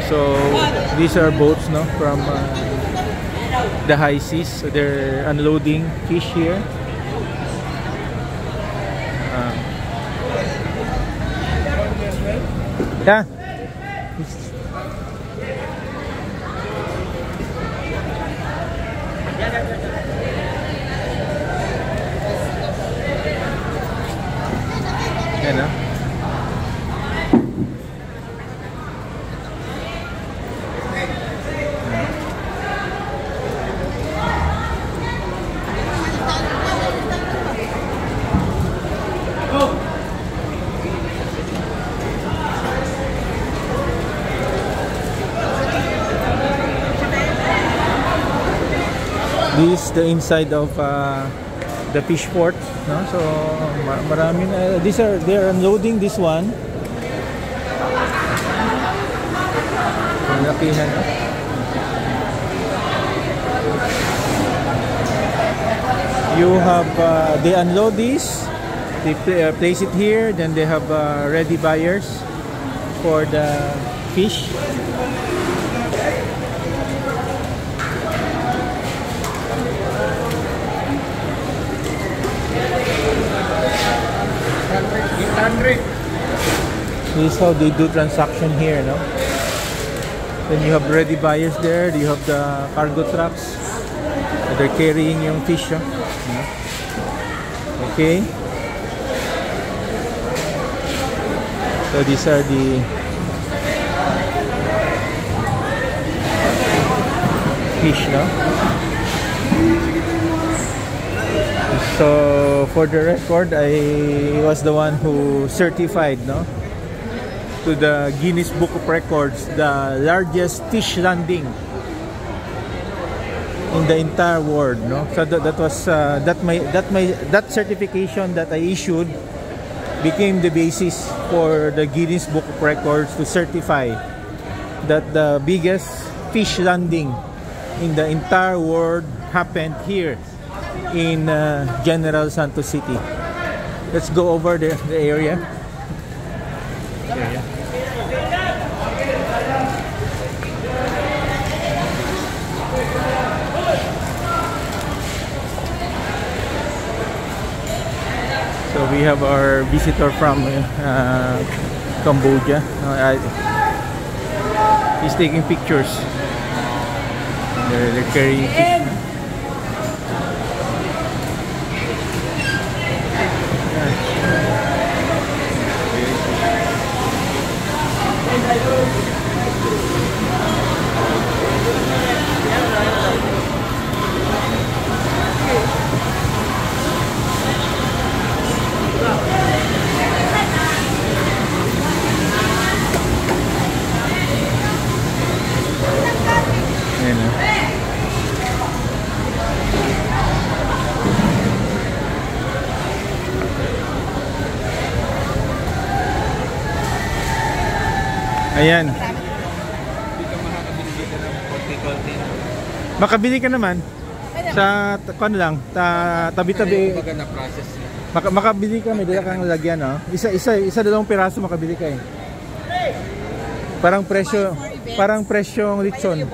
So these are boats, no, from the high seas. So they're unloading fish here. Yeah. Yan, ah. This is the inside of the fish port, no? So marami na. They're unloading this one. Lakihan, no? You have they unload this, they place it here, then they have ready buyers for the fish. This is how they do transaction here, no? Then you have ready buyers there. You have the cargo trucks. They're carrying yung fish, no? Okay. So these are the fish, no? So for the record, I was the one who certified, no, to the Guinness Book of Records, the largest fish landing in the entire world, no. So that certification that I issued became the basis for the Guinness Book of Records to certify that the biggest fish landing in the entire world happened here in General Santos City. Let's go over the area. So we have our visitor from Cambodia. He's taking pictures. They're carrying fish. Ayan. Makabili ka naman. Sa ano lang, tabi-tabi. Makabili ka, may dala kang lagyan, no? Isa dalawang piraso makabili ka eh. Parang presyong lechon.